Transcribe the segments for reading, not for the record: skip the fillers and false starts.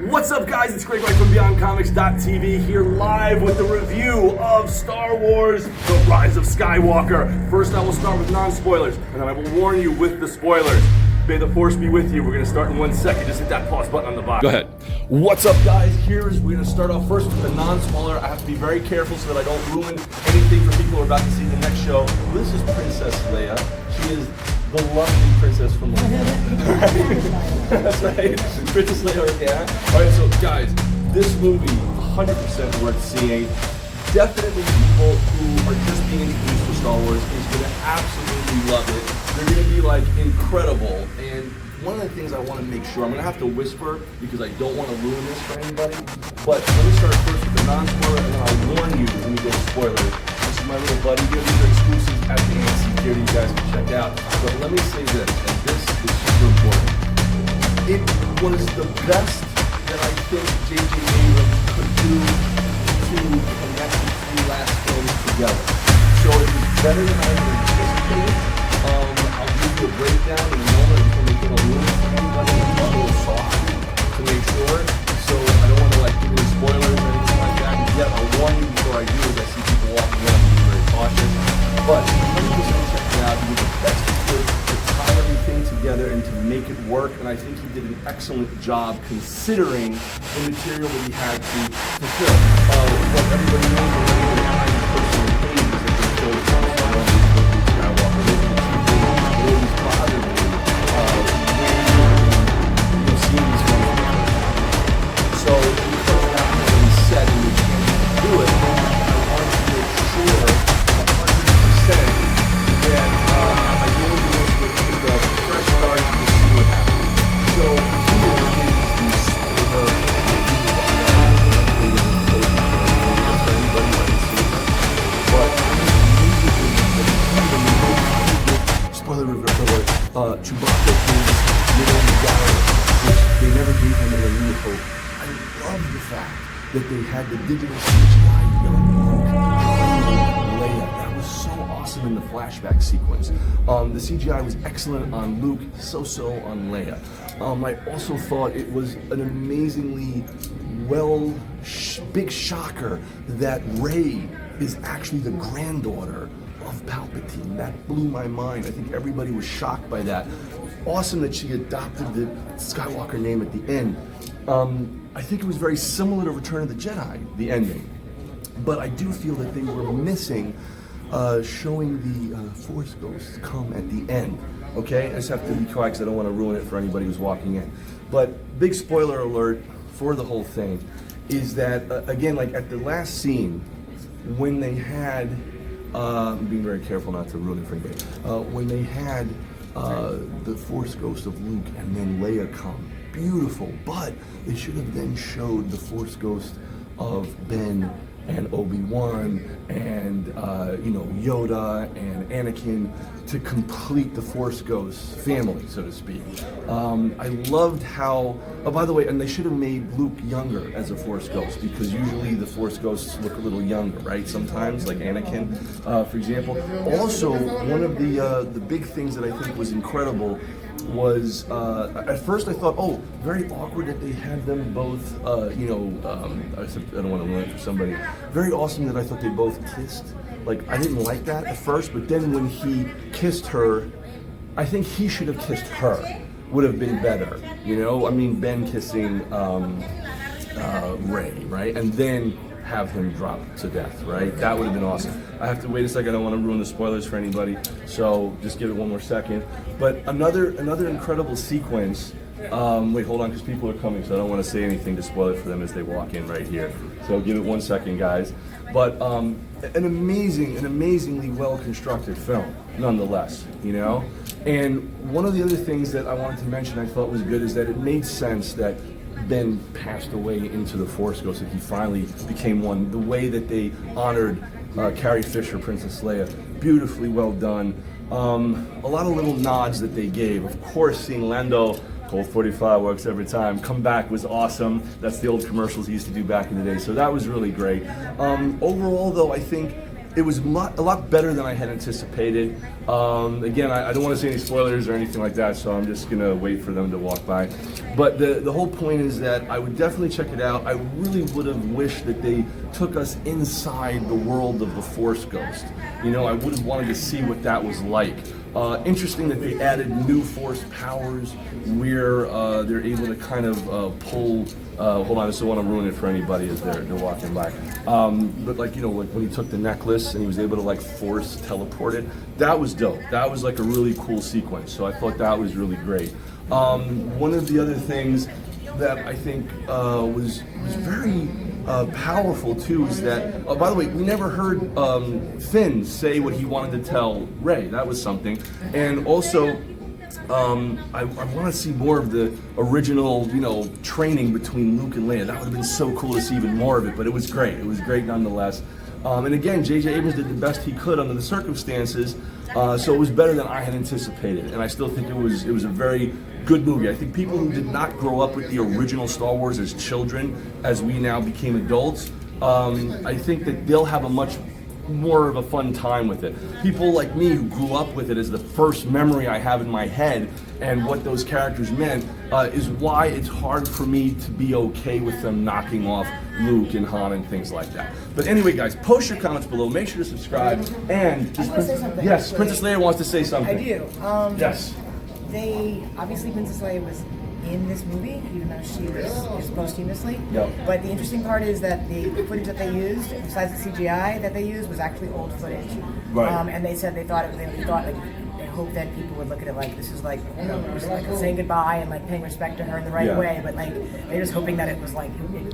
What's up, guys? It's Graig from BeyondComics.tv here live with the review of Star Wars The Rise of Skywalker. First, I will start with non-spoilers, and then I will warn you with the spoilers. May the Force be with you. We're going to start in 1 second. Just hit that pause button on the bottom. Go ahead. What's up, guys? We're going to start off first with the non-spoiler. I have to be very careful so that I don't ruin anything for people who are about to see the next show. This is Princess Leia. She is the lovely princess from Leia. That's right. Princess Leia, yeah. All right, so guys, this movie, 100% worth seeing. Definitely people who are just being introduced to Star Wars is going to absolutely love it. They're going to be like incredible. And one of the things I want to make sure, I'm going to have to whisper because I don't want to ruin this for anybody. But let me start first with the non-spoiler, and then I'll warn you when we go to spoilers. This is my little buddy. These are exclusives at the ANC Theater you guys can check out. But let me say this, and this is super important. It was the best that I think J.J. Abrams could do to connect the three last films together. So it was better than I had anticipated. I'll give you a breakdown in a moment before we get a little for anybody. I'm a little soft to make sure. So I don't want to like give you spoilers or anything like that. And yet I'll warn you before I do as I see people walking around and being very cautious. But 100% check it out. He was the best he could to tie everything together and to make it work. And I think he did an excellent job considering the material that he had to fulfill. What everybody knows already, the 9 personal pages that they showed from Skywalker. Those are the two things that always bothered me when seeing these films. So because of that being said and we can't do it, I want to make sure 100% that I go into this with a fresh start to see what happens. So here is the spoiler review of Chewbacca is they never gave him a New Hope. I love the fact that they had the digital CGI young Luke, Leia. That was so awesome in the flashback sequence. The CGI was excellent on Luke, so on Leia. I also thought it was an amazingly big shocker that Rey is actually the granddaughter of Palpatine. That blew my mind. I think everybody was shocked by that. Awesome that she adopted the Skywalker name at the end. I think it was very similar to Return of the Jedi, the ending. But I do feel that they were missing showing the Force Ghosts come at the end. Okay? I just have to be quiet because I don't want to ruin it for anybody who's walking in. But big spoiler alert for the whole thing is that, again, like at the last scene, when they had I'm being very careful not to ruin it for anybody. When they had the Force Ghost of Luke and then Leia come, beautiful, but they should have then showed the Force Ghost of Ben and Obi-Wan and YODA and Anakin to complete the Force Ghost family, so to speak. I loved how, oh, by the way, and they should have made Luke younger as a Force Ghost because usually the Force Ghosts look a little younger, right? Sometimes, like Anakin, for example. Also, one of the big things that I think was incredible was, at first I thought, oh, very awkward that they had them both, I don't want to ruin it for somebody. Very awesome that I thought they both kissed. Like, I didn't like that at first, but then when he kissed her, I think he should have kissed her. Would have been better, you know? I mean, Ben kissing Rey, right? And then have him drop to death, right? That would have been awesome. I have to wait a second. I don't want to ruin the spoilers for anybody, so just give it one more second. But another incredible sequence. Wait, hold on, because people are coming, so I don't want to say anything to spoil it for them as they walk in right here. So give it 1 second, guys. But an amazingly well-constructed film, nonetheless, you know? And one of the other things that I wanted to mention I thought was good is that it made sense that Ben passed away into the Force Ghost, that he finally became one. The way that they honored Carrie Fisher, Princess Leia, beautifully well done. A lot of little nods that they gave. Of course, seeing Lando, Colt 45 works every time, come back was awesome. That's the old commercials he used to do back in the day, so that was really great. Overall, though, I think it was a lot better than I had anticipated. Again, I don't want to say any spoilers or anything like that, so I'm just gonna wait for them to walk by. But the whole point is that I would definitely check it out. I really would have wished that they took us inside the world of the Force Ghost. You know, I would have wanted to see what that was like. Interesting that they added new Force powers where they're able to kind of pull. Hold on, I just don't want to ruin it for anybody as they're walking by. But like, you know, like when he took the necklace and he was able to like Force teleport it, that was dope. That was like a really cool sequence. So I thought that was really great. One of the other things that I think was very powerful too is that, by the way, we never heard Finn say what he wanted to tell Rey. That was something. And also, I want to see more of the original, you know, training between Luke and Leia. That would have been so cool to see even more of it, but it was great. It was great nonetheless. And again, J.J. Abrams did the best he could under the circumstances, so it was better than I had anticipated. And I still think it was a very good movie. I think people who did not grow up with the original Star Wars as children, as we now became adults, I think that they'll have a much more of a fun time with it. People like me who grew up with it as the first memory I have in my head and what those characters meant is why it's hard for me to be okay with them knocking off Luke and Han and things like that. But anyway, guys, post your comments below. Make sure to subscribe. And I want to say something. Yes, actually. Princess Leia wants to say something. I do. Yes. They obviously Princess Leia was in this movie, even though she was posthumously. Yep. But the interesting part is that the footage that they used, besides the CGI that they used, was actually old footage. Right. And they said they thought like they hoped that people would look at it like this is like, you know, it was like saying goodbye and like paying respect to her in the right way. But like they're just hoping that it was like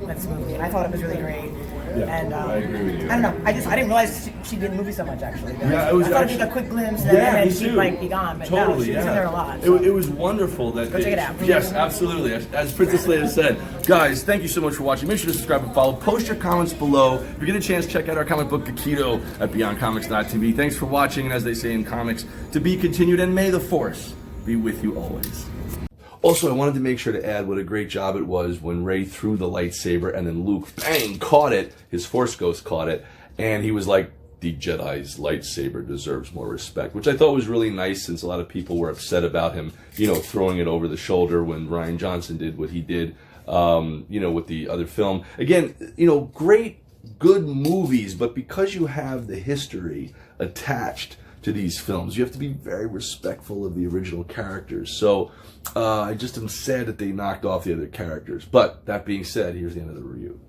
this movie. And I thought it was really great. Yeah, and I agree with you. I don't know. I didn't realize she did the movie so much actually. Yeah, it was I thought actually, it'd be a quick glimpse yeah, and me then she'd too. like be gone. But Totally, no, she was in there a lot. It, So. it was wonderful that Go check it out. Yes, absolutely. As Princess Leia said, guys, thank you so much for watching. Make sure to subscribe and follow. Post your comments below. If you get a chance, check out our comic book Gekido at BeyondComics.tv. Thanks for watching, and as they say in comics, to be continued, and may the Force be with you always. Also, I wanted to make sure to add what a great job it was when Rey threw the lightsaber and then Luke, bang, caught it. His Force Ghost caught it. And he was like, the Jedi's lightsaber deserves more respect, which I thought was really nice since a lot of people were upset about him, you know, throwing it over the shoulder when Rian Johnson did what he did, you know, with the other film. Again, you know, great, good movies, but because you have the history attached to these films, you have to be very respectful of the original characters. So I just am sad that they knocked off the other characters. But that being said, here's the end of the review.